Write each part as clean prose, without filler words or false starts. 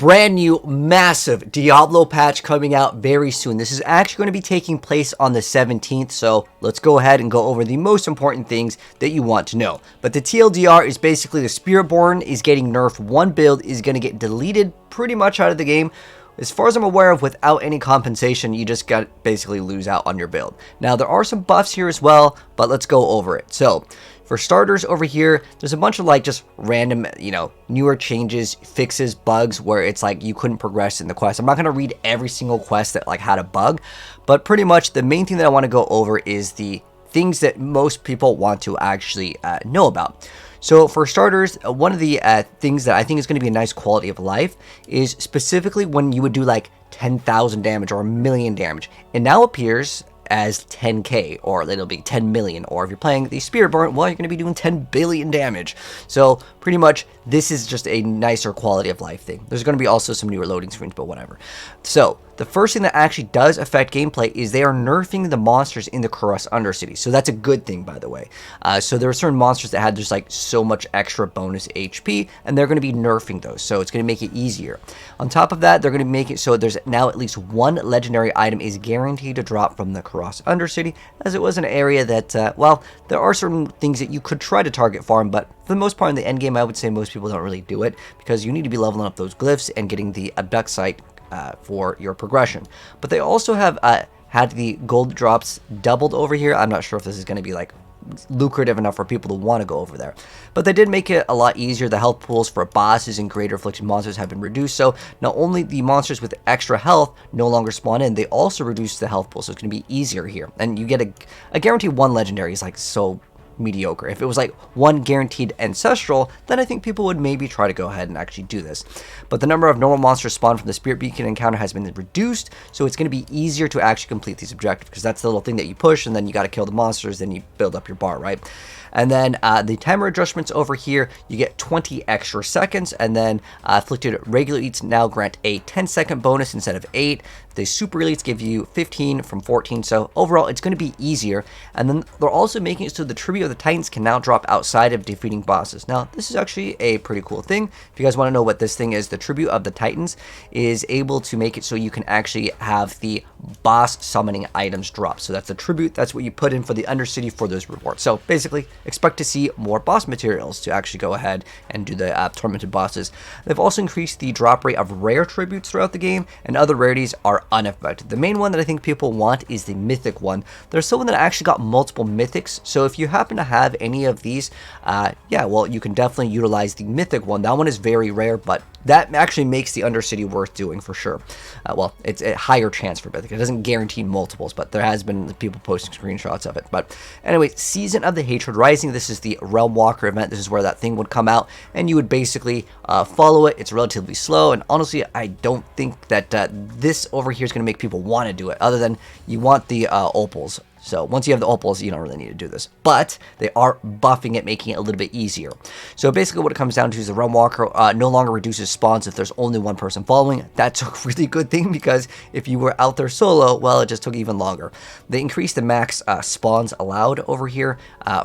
brand new, massive Diablo patch coming out very soon. This is actually going to be taking place on the 17th, so let's go ahead and go over the most important things that you want to know. But the TLDR is basically the SpiritBorn is getting nerfed. One build is going to get deleted pretty much out of the game. As far as I'm aware of, without any compensation, you just got basically lose out on your build. Now, there are some buffs here as well, but let's go over it. So, for starters, over here, there's a bunch of like just random, newer changes, fixes, bugs where it's like you couldn't progress in the quest. I'm not going to read every single quest that like had a bug, but pretty much the main thing that I want to go over is the things that most people want to actually know about. So for starters, one of the things that I think is going to be a nice quality of life is specifically when you would do like 10,000 damage or 1,000,000 damage. It now appears as 10k, or it'll be 10 million, or if you're playing the SpiritBorn, well, you're going to be doing 10 billion damage. So pretty much this is just a nicer quality of life thing. There's going to be also some newer loading screens, but whatever. So the first thing that actually does affect gameplay is they are nerfing the monsters in the Kurast Undercity. So that's a good thing, by the way. So there are certain monsters that had just like so much extra bonus HP, and they're going to be nerfing those. So it's going to make it easier. On top of that, they're going to make it so there's now at least one legendary item is guaranteed to drop from the Kurast Undercity, as it was an area that, well, there are certain things that you could try to target farm, but for the most part in the end game, I would say most people don't really do it because you need to be leveling up those glyphs and getting the abduct site for your progression. But they also have had the gold drops doubled over here. I'm not sure if this is going to be like lucrative enough for people to want to go over there, but they did make it a lot easier. The health pools for bosses and greater afflicted monsters have been reduced, so not only the monsters with extra health no longer spawn in, they also reduce the health pool, so it's going to be easier here, and you get a guaranteed one legendary is like so mediocre. If it was like one guaranteed ancestral, then I think people would maybe try to go ahead and actually do this. But the number of normal monsters spawned from the Spirit Beacon encounter has been reduced, so it's going to be easier to actually complete these objectives, because that's the little thing that you push, and then you got to kill the monsters, then you build up your bar, right? And then the timer adjustments over here, you get 20 extra seconds, and then afflicted regular elites now grant a 10-second bonus instead of 8. The super elites give you 15 from 14, so overall it's going to be easier. And then they're also making it so the tribute of the Titans can now drop outside of defeating bosses. Now, this is actually a pretty cool thing. If you guys want to know what this thing is, the tribute of the Titans is able to make it so you can actually have the boss summoning items drop. So that's the tribute, that's what you put in for the Undercity for those rewards. So basically, expect to see more boss materials to actually go ahead and do the tormented bosses. They've also increased the drop rate of rare tributes throughout the game, and other rarities are unaffected. The main one that I think people want is the Mythic one. There's someone that actually got multiple Mythics, so if you happen to have any of these, yeah, well, you can definitely utilize the Mythic one. That one is very rare, but that actually makes the Undercity worth doing for sure. Well, it's a higher chance for Mythic. It doesn't guarantee multiples, but there has been people posting screenshots of it. But anyway, Season of the Hatred Rising. This is the Realmwalker event. This is where that thing would come out, and you would basically follow it. It's relatively slow, and honestly, I don't think that this over here is going to make people want to do it, other than you want the opals. So once you have the opals, you don't really need to do this. But they are buffing it, making it a little bit easier. So basically what it comes down to is the Realmwalker no longer reduces spawns if there's only one person following. That's a really good thing, because if you were out there solo, well, it just took even longer. They increased the max spawns allowed over here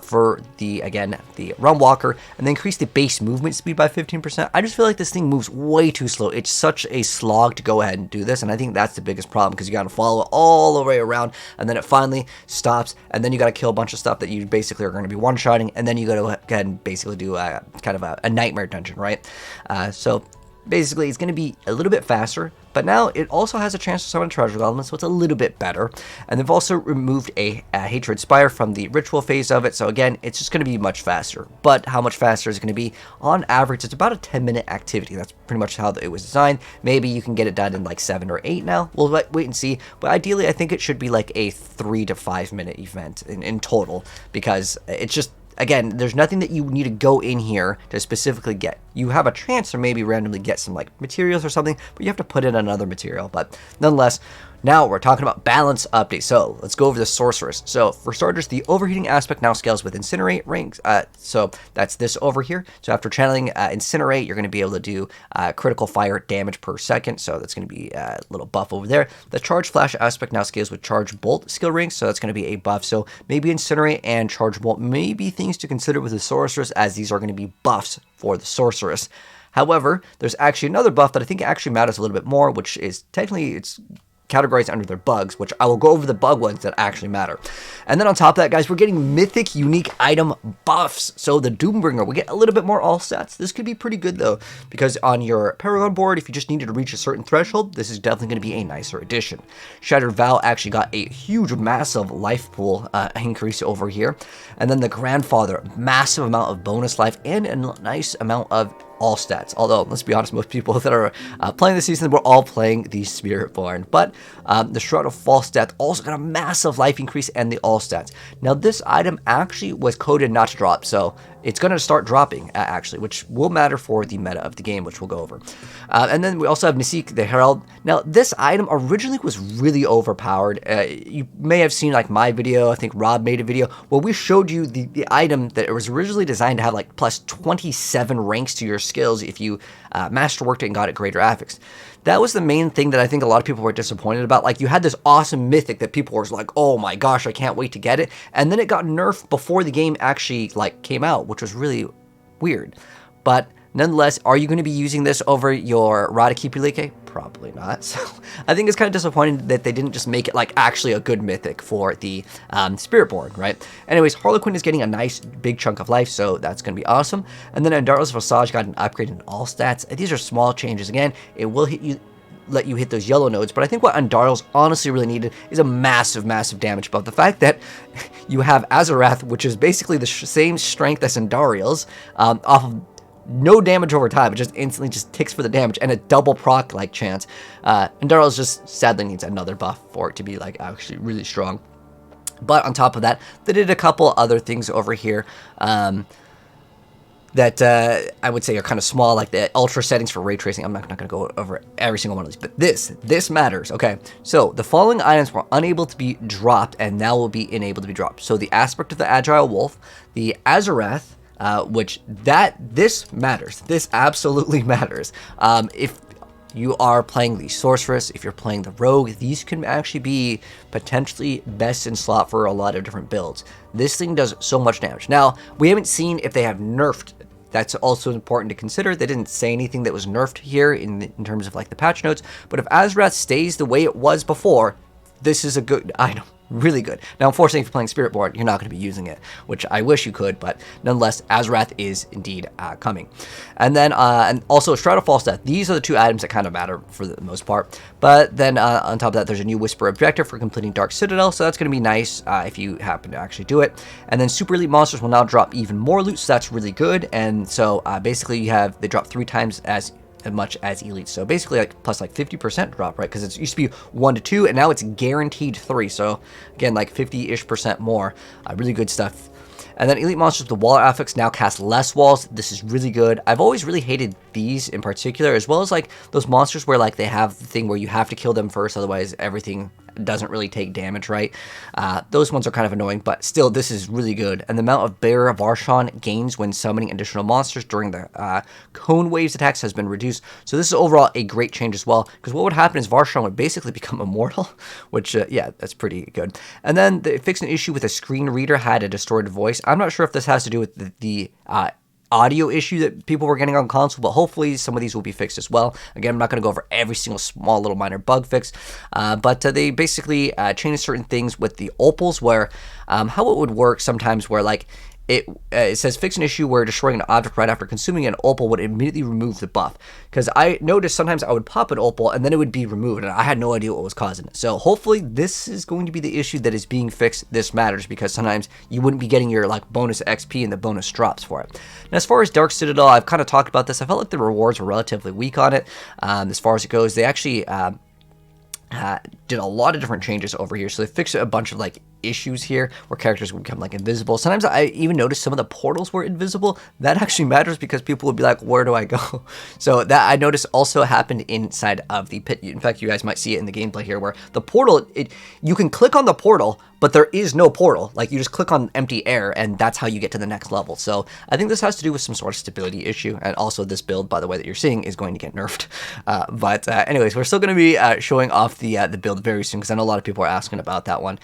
for the Realmwalker, and they increased the base movement speed by 15%. I just feel like this thing moves way too slow. It's such a slog to go ahead and do this, and I think that's the biggest problem, because you got to follow it all the way around, and then it finally stops, and then you got to kill a bunch of stuff that you basically are going to be one-shotting, and then you got to go ahead and basically do kind of a nightmare dungeon, right? So basically it's going to be a little bit faster, but now it also has a chance to summon treasure elements, so it's a little bit better. And they've also removed a Hatred Spire from the ritual phase of it, so again, it's just going to be much faster. But how much faster is it going to be? On average, it's about a 10-minute activity. That's pretty much how it was designed. Maybe you can get it done in like 7 or 8 now. We'll wait and see, but ideally I think it should be like a 3 to 5 minute event in total, because it's just, again, there's nothing that you need to go in here to specifically get. You have a chance to maybe randomly get some like materials or something, but you have to put in another material. But nonetheless, now we're talking about balance update. So let's go over the sorceress. So for starters, the overheating aspect now scales with incinerate ranks. So that's this over here. So after channeling incinerate, you're going to be able to do critical fire damage per second. So that's going to be a little buff over there. The charge flash aspect now scales with charge bolt skill ranks. So that's going to be a buff. So maybe incinerate and charge bolt may be things to consider with the sorceress, as these are going to be buffs for the sorceress. However, there's actually another buff that I think actually matters a little bit more, which is technically it's categorized under their bugs, which I will go over the bug ones that actually matter. And then on top of that, guys, we're getting mythic unique item buffs. So the Doombringer, we get a little bit more all stats. This could be pretty good though, because on your Paragon board, if you just needed to reach a certain threshold, this is definitely going to be a nicer addition. Shattered Vow actually got a huge, massive life pool increase over here. And then the Grandfather, massive amount of bonus life and a nice amount of all stats. Although, let's be honest, most people that are playing this season were all playing the SpiritBorn. But the Shroud of False Death also got a massive life increase and the all stats. Now, this item actually was coded not to drop, so it's going to start dropping, actually, which will matter for the meta of the game, which we'll go over. And then we also have Mythic, the Herald. Now, this item originally was really overpowered. You may have seen, like, my video. I think Rob made a video where we showed you the item that it was originally designed to have, like, plus 27 ranks to your skills if you masterworked it and got it greater affix. That was the main thing that I think a lot of people were disappointed about. Like, you had this awesome Mythic that people were like, oh my gosh, I can't wait to get it. And then it got nerfed before the game actually, like, came out, which was really weird. But nonetheless, are you going to be using this over your Radakipulike? Probably not. So I think it's kind of disappointing that they didn't just make it, like, actually a good Mythic for the SpiritBorn, right? Anyways, Harlequin is getting a nice big chunk of life, so that's going to be awesome. And then Andaro's Visage got an upgrade in all stats. These are small changes. Again, it will let you hit those yellow nodes, but I think what Andaro's honestly really needed is a massive, massive damage buff. The fact that you have Azarath, which is basically the same strength as Andariel's, off of no damage over time, it just instantly just ticks for the damage and a double proc like chance. Andariel's just sadly needs another buff for it to be like actually really strong. But on top of that, they did a couple other things over here that I would say are kind of small, like the ultra settings for ray tracing. I'm not going to go over every single one of these, but this matters. Okay, so the following items were unable to be dropped and now will be enabled to be dropped. So the aspect of the Agile Wolf, the Azarath, which this matters. This absolutely matters. If you are playing the Sorceress, if you're playing the Rogue, these can actually be potentially best in slot for a lot of different builds. This thing does so much damage. Now, we haven't seen if they have nerfed. That's also important to consider. They didn't say anything that was nerfed here in terms of like the patch notes, but if Azarath stays the way it was before, this is a good item. Really good. Now, unfortunately, if you're playing SpiritBorn, you're not going to be using it, which I wish you could, but nonetheless, Azarath is indeed coming. And then, and also Shroud of False Death. These are the two items that kind of matter for the most part. But then on top of that, there's a new Whisper objective for completing Dark Citadel, so that's going to be nice if you happen to actually do it. And then Super Elite Monsters will now drop even more loot, so that's really good. And so basically, they drop 3 times as much as Elite, so basically like plus like 50% drop, right? Because it used to be 1 to 2 and now it's guaranteed 3, so again like 50-ish% more. Really good stuff. And then Elite Monsters with the Wall affix now cast less walls. This is really good. I've always really hated these in particular, as well as like those monsters where like they have the thing where you have to kill them first, otherwise everything doesn't really take damage, right? Those ones are kind of annoying, but still, this is really good. And the amount of Bearer of Varshan gains when summoning additional monsters during the Cone Waves attacks has been reduced. So this is overall a great change as well, because what would happen is Varshan would basically become immortal, which, yeah, that's pretty good. And then they fixed an issue with a screen reader had a distorted voice. I'm not sure if this has to do with the audio issue that people were getting on console, but hopefully some of these will be fixed as well. Again, I'm not going to go over every single small little minor bug fix, but they basically changed certain things with the opals where how it would work sometimes where like it says fix an issue where destroying an object right after consuming an opal would immediately remove the buff. Because I noticed sometimes I would pop an opal and then it would be removed and I had no idea what was causing it. So hopefully this is going to be the issue that is being fixed. This matters because sometimes you wouldn't be getting your like bonus XP and the bonus drops for it. And as far as Dark Citadel, I've kind of talked about this. I felt like the rewards were relatively weak on it as far as it goes. They actually did a lot of different changes over here. So they fixed a bunch of like issues here where characters would become like invisible. Sometimes I even noticed some of the portals were invisible. That actually matters because people would be like, where do I go? So that I noticed also happened inside of the pit. In fact, you guys might see it in the gameplay here where the portal, you can click on the portal, but there is no portal. Like you just click on empty air and that's how you get to the next level. So I think this has to do with some sort of stability issue. And also this build, by the way, that you're seeing is going to get nerfed. But anyways, we're still going to be showing off the build very soon because I know a lot of people are asking about that one.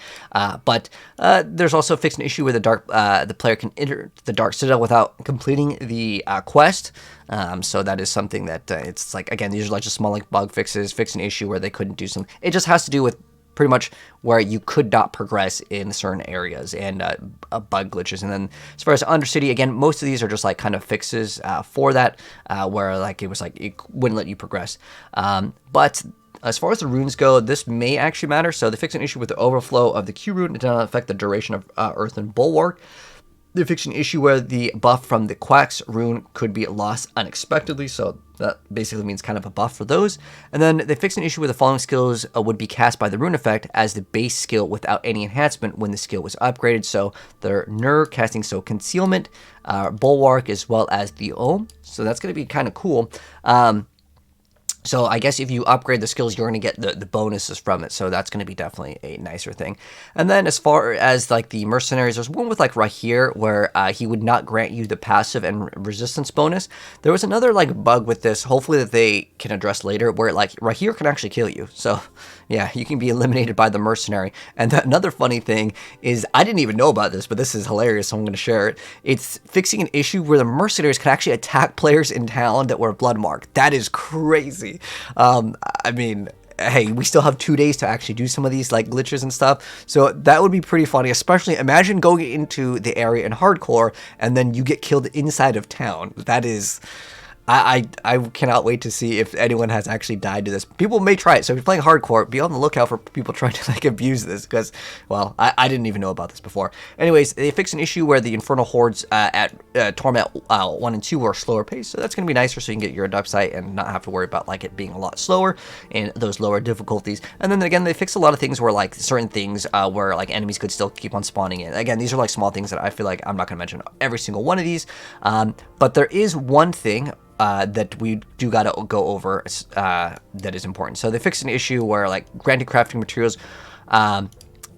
But there's also fixed an issue where the player can enter the Dark Citadel without completing the quest. So that is something that it's like, again, these are like just small like bug fixes, fix an issue where they couldn't do something. It just has to do with pretty much where you could not progress in certain areas and bug glitches. And then as far as Undercity, again, most of these are just like kind of fixes for that, where like it was like it wouldn't let you progress. But as far as the runes go, this may actually matter. So they fixed an issue with the overflow of the Q rune. It did not affect the duration of Earth and Bulwark. They fixed an issue where the buff from the Quacks rune could be lost unexpectedly, so that basically means kind of a buff for those. And then they fixed an issue where the following skills would be cast by the rune effect as the base skill without any enhancement when the skill was upgraded. So they're Ner casting, so Concealment, Bulwark, as well as the Ohm. So that's going to be kind of cool. So I guess if you upgrade the skills, you're going to get the bonuses from it. So that's going to be definitely a nicer thing. And then as far as like the mercenaries, there's one with like Rahir where he would not grant you the passive and resistance bonus. There was another like bug with this, hopefully that they can address later, where like Rahir can actually kill you. So yeah, you can be eliminated by the mercenary. And another funny thing is, I didn't even know about this, but this is hilarious, so I'm going to share it. It's fixing an issue where the mercenaries can actually attack players in town that were bloodmarked. That is crazy. I mean, hey, we still have 2 days to actually do some of these like glitches and stuff, so that would be pretty funny. Especially imagine going into the area in hardcore and then you get killed inside of town. That is, I cannot wait to see if anyone has actually died to this. People may try it, so if you're playing hardcore, be on the lookout for people trying to like abuse this, because, well, I didn't even know about this before. Anyways, they fixed an issue where the Infernal Hordes at Torment 1 and 2 were slower paced, so that's going to be nicer, so you can get your duck sight and not have to worry about like it being a lot slower in those lower difficulties. And then again, they fixed a lot of things where like certain things where like enemies could still keep on spawning in. Again, these are like small things that I feel like I'm not going to mention every single one of these, but there is one thing that we do got to go over that is important. So they fixed an issue where like granted crafting materials,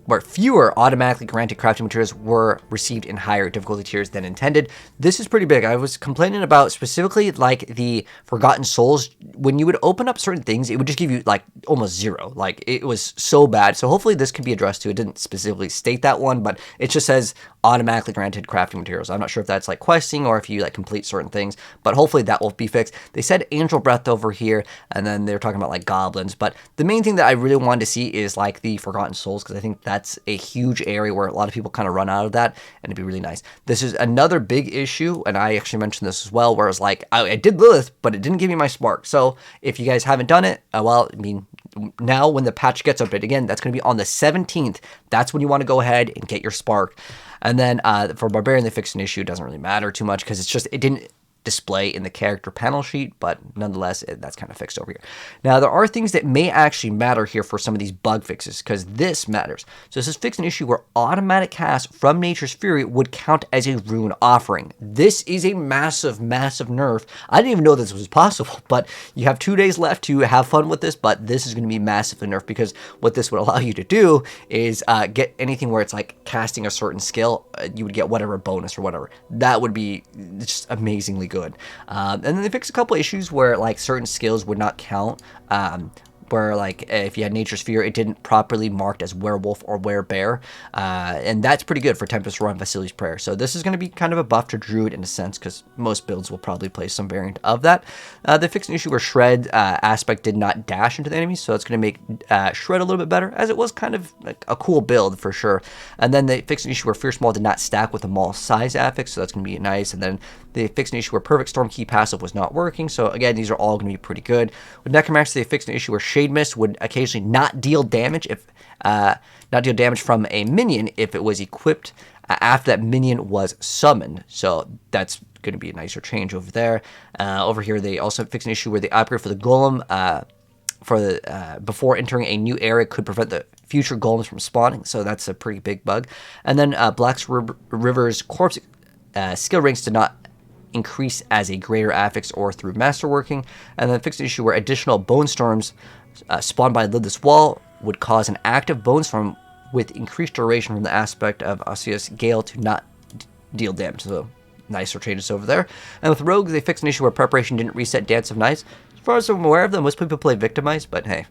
where fewer automatically granted crafting materials were received in higher difficulty tiers than intended. This is pretty big. I was complaining about specifically like the Forgotten Souls. When you would open up certain things, it would just give you like almost 0. Like it was so bad. So hopefully this can be addressed too. It didn't specifically state that one, but it just says automatically granted crafting materials. I'm not sure if that's like questing or if you like complete certain things, but hopefully that will be fixed. They said Angel Breath over here, and then they're talking about like goblins, but the main thing that I really wanted to see is like the Forgotten Souls, because I think that's a huge area where a lot of people kind of run out of that, and it'd be really nice. This is another big issue, and I actually mentioned this as well, where it's like I did Lilith, but it didn't give me my spark. So if you guys haven't done it, well, I mean, now when the patch gets updated again, that's going to be on the 17th. That's when you want to go ahead and get your spark. And then for Barbarian, they fixed an issue. It doesn't really matter too much because it's just, it didn't display in the character panel sheet, but nonetheless, that's kind of fixed over here. Now, there are things that may actually matter here for some of these bug fixes, because this matters. So this is fixed an issue where automatic cast from Nature's Fury would count as a rune offering. This is a massive, massive nerf. I didn't even know this was possible, but you have 2 days left to have fun with this, but this is going to be massively nerfed, because what this would allow you to do is get anything where it's like casting a certain skill, you would get whatever bonus or whatever. That would be just amazingly good. And then they fixed a couple issues where like certain skills would not count, where like if you had Nature's Fear, it didn't properly marked as werewolf or werebear, and that's pretty good for Tempest Roar and Vasili's Prayer. So this is going to be kind of a buff to Druid in a sense, because most builds will probably play some variant of that. They fixed an issue where Shred aspect did not dash into the enemies, so it's going to make Shred a little bit better, as it was kind of like a cool build for sure. And then they fixed an issue where Fierce Maul did not stack with the Maul size affix, so that's going to be nice. And then they fixed an issue where Perfect Storm Key passive was not working, so again, these are all going to be pretty good. With Necromancer, they fixed an issue where Shade Mist would occasionally not deal damage from a minion if it was equipped after that minion was summoned. So that's going to be a nicer change over there. Over here, they also fixed an issue where the upgrade for the Golem before entering a new area could prevent the future golems from spawning. So that's a pretty big bug. And then Black's River's corpse skill ranks did not increase as a greater affix or through masterworking. And then fixed an issue where additional bone storms spawned by Lidless Wall would cause an active bone storm with increased duration from the aspect of Osseous Gale to not deal damage. So nicer changes over there. And with Rogue, they fixed an issue where preparation didn't reset Dance of Nights. As far as I'm aware of them, most people play Victimized, but hey,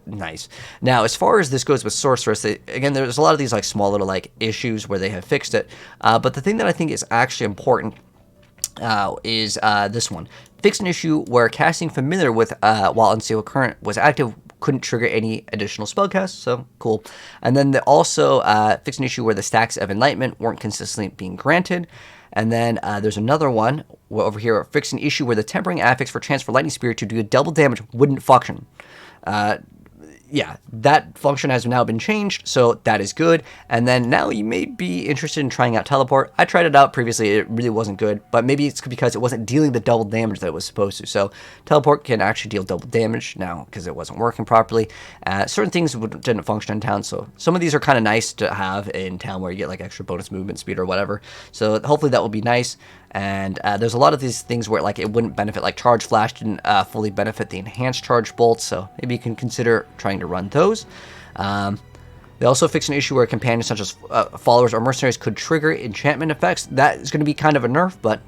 nice. Now, as far as this goes with Sorceress, again, there's a lot of these like small little like issues where they have fixed it. But the thing that I think is actually important is this one. Fixed an issue where casting Familiar with while Unstable Current was active couldn't trigger any additional spellcasts, so cool. And then they also fixed an issue where the stacks of Enlightenment weren't consistently being granted. And then there's another one over here, fixed an issue where the tempering affix for Transfer Lightning Spirit to do double damage wouldn't function. Yeah, that function has now been changed, so that is good. And then now you may be interested in trying out Teleport. I tried it out previously, it really wasn't good, but maybe it's because it wasn't dealing the double damage that it was supposed to. So Teleport can actually deal double damage now because it wasn't working properly. Certain things didn't function in town, so some of these are kind of nice to have in town where you get like extra bonus movement speed or whatever. So hopefully that will be nice. And there's a lot of these things where like it wouldn't benefit, like Charge Flash didn't fully benefit the enhanced charge bolts, so maybe you can consider trying to run those. They also fixed an issue where companions such as followers or mercenaries could trigger enchantment effects. That is going to be kind of a nerf, but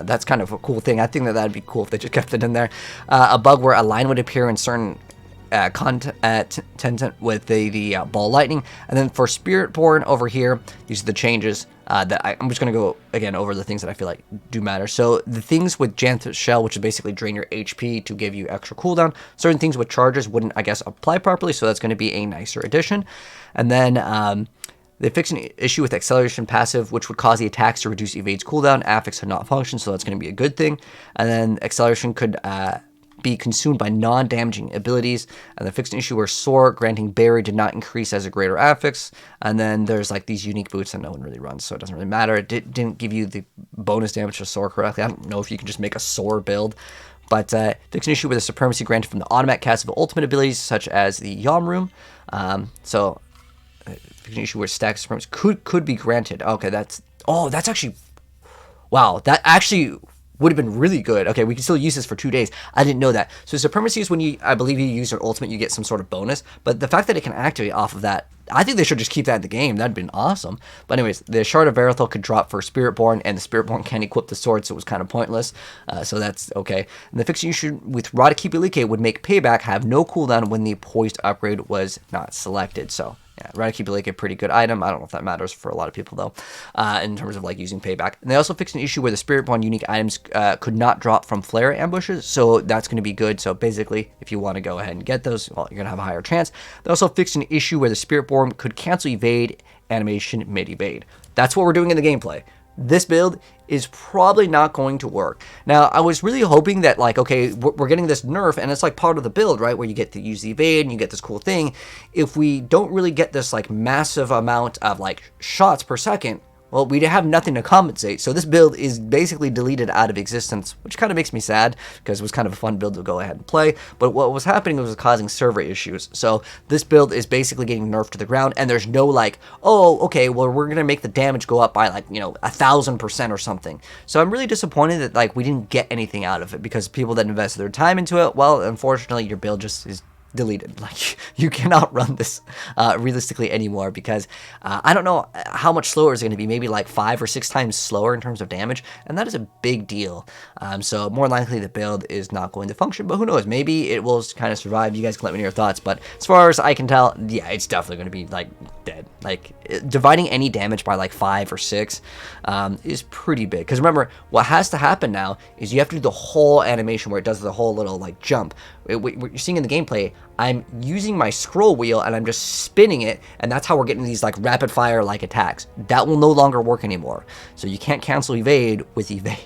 that's kind of a cool thing. I think that would be cool if they just kept it in there. A bug where a line would appear in certain content with the ball lightning. And then for SpiritBorn over here, these are the changes that I'm just going to go again over the things that I feel like do matter. So the things with Janth's Shell, which is basically drain your HP to give you extra cooldown. Certain things with charges wouldn't, I guess, apply properly, so that's going to be a nicer addition. And then they fixed an issue with Acceleration passive, which would cause the attacks to reduce Evade's cooldown. Affix had not functioned, so that's going to be a good thing. And then Acceleration could be consumed by non-damaging abilities, and they fixed an issue where Soar granting Berry did not increase as a greater affix. And then there's like these unique boots that no one really runs, so it doesn't really matter. It didn't give you the bonus damage to Soar correctly. I don't know if you can just make a Soar build, but fixed an issue with the supremacy granted from the automatic cast of ultimate abilities such as the Yom Room. So fixed an issue where stacks of supremacy could be granted. Okay, that's actually, wow, that actually would have been really good. Okay, we can still use this for 2 days. I didn't know that. So supremacy is when I believe you use your ultimate, you get some sort of bonus. But the fact that it can activate off of that, I think they should just keep that in the game. That'd been awesome. But anyways, the Shard of Varathel could drop for SpiritBorn, and the SpiritBorn can equip the sword, so it was kind of pointless. So that's okay. And the fixing issue with Radakibulike would make Payback have no cooldown when the Poised upgrade was not selected. So yeah, Radakibulike, a pretty good item. I don't know if that matters for a lot of people, though, in terms of like using Payback. And they also fixed an issue where the SpiritBorn unique items could not drop from flare ambushes, so that's going to be good. So basically, if you want to go ahead and get those, well, you're going to have a higher chance. They also fixed an issue where the SpiritBorn could cancel evade animation mid-evade. That's what we're doing in the gameplay. This build is probably not going to work. Now, I was really hoping that, like, okay, we're getting this nerf, and it's like part of the build, right, where you get to use the evade, and you get this cool thing. If we don't really get this, like, massive amount of, like, shots per second, well, we have nothing to compensate. So this build is basically deleted out of existence, which kind of makes me sad because it was kind of a fun build to go ahead and play. But what was happening was causing server issues. So this build is basically getting nerfed to the ground, and there's no like, oh, okay, well, we're going to make the damage go up by like, 1,000% or something. So I'm really disappointed that like we didn't get anything out of it because people that invested their time into it, well, unfortunately, your build just is deleted. Like, you cannot run this realistically anymore because I don't know how much slower it's going to be, maybe like 5 or 6 times slower in terms of damage, and that is a big deal. So more likely the build is not going to function, but who knows, maybe it will kind of survive. You guys can let me know your thoughts, but as far as I can tell, yeah, it's definitely going to be like dead. Like, dividing any damage by like 5 or 6 is pretty big, because remember, what has to happen now is you have to do the whole animation where it does the whole little like jump. What you're seeing in the gameplay, I'm using my scroll wheel and I'm just spinning it, and that's how we're getting these like rapid fire like attacks. That will no longer work anymore. So you can't cancel evade with evade.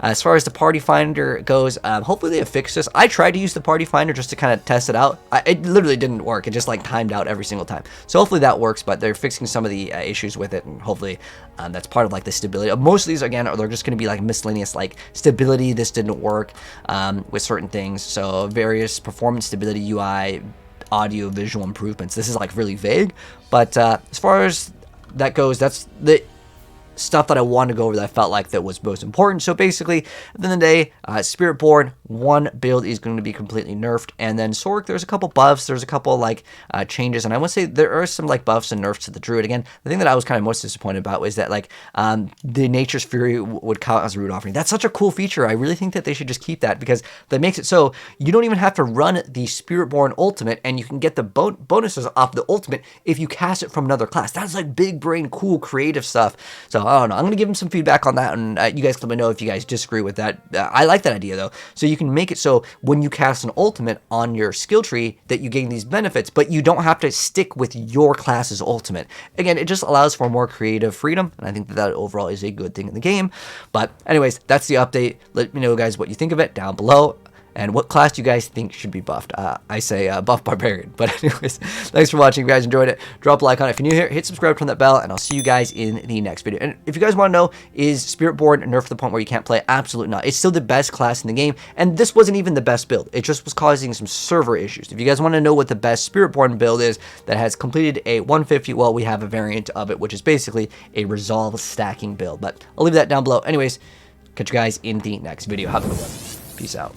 As far as the party finder goes, hopefully they have fixed this. I tried to use the party finder just to kind of test it out. It literally didn't work. It just like timed out every single time. So hopefully that works, but they're fixing some of the issues with it, and hopefully that's part of like the stability. Most of these, again, they're just going to be like miscellaneous, like stability. This didn't work with certain things. So various performance, stability, UI, audio, visual improvements. This is like really vague, but as far as that goes, that's the stuff that I wanted to go over that I felt like that was most important. So basically, at the end of the day, SpiritBorn, one build is going to be completely nerfed, and then Sork, there's a couple buffs, there's a couple like changes, and I want to say there are some like buffs and nerfs to the Druid. Again, the thing that I was kind of most disappointed about was that like the Nature's Fury would count as a root offering. That's such a cool feature. I really think that they should just keep that, because that makes it so you don't even have to run the SpiritBorn ultimate, and you can get the bonuses off the ultimate if you cast it from another class. That's like big brain, cool, creative stuff. So I don't know. I'm going to give them some feedback on that, and you guys let me know if you guys disagree with that. I like that idea, though. So you can make it so when you cast an ultimate on your skill tree that you gain these benefits, but you don't have to stick with your class's ultimate. Again, it just allows for more creative freedom, and I think that that overall is a good thing in the game. But anyways, that's the update. Let me know, guys, what you think of it down below. And what class do you guys think should be buffed? I say buff Barbarian. But anyways, thanks for watching. If you guys enjoyed it, drop a like on it. If you're new here, hit subscribe, turn that bell, and I'll see you guys in the next video. And if you guys want to know, is SpiritBorn nerfed to the point where you can't play? Absolutely not. It's still the best class in the game, and this wasn't even the best build. It just was causing some server issues. If you guys want to know what the best SpiritBorn build is that has completed a 150, well, we have a variant of it, which is basically a resolve stacking build. But I'll leave that down below. Anyways, catch you guys in the next video. Have a good one. Peace out.